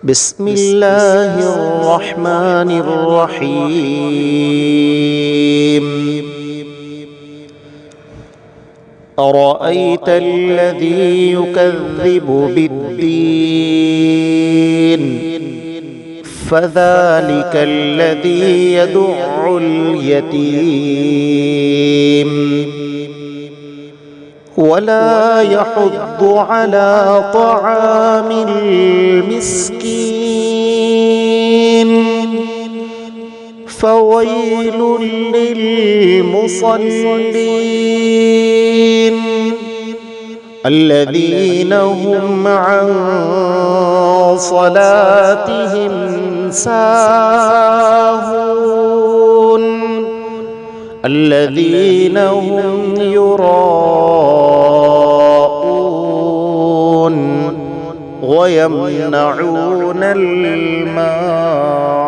بسم الله الرحمن الرحيم. أرأيت الذي يكذب بالدين فذلك الذي يدع اليتيم ولا يحض على طعام المسكين فويل للمصلين الذين هم عن صلاتهم ساهون الذين هم يراءون ويمنعون الماعون.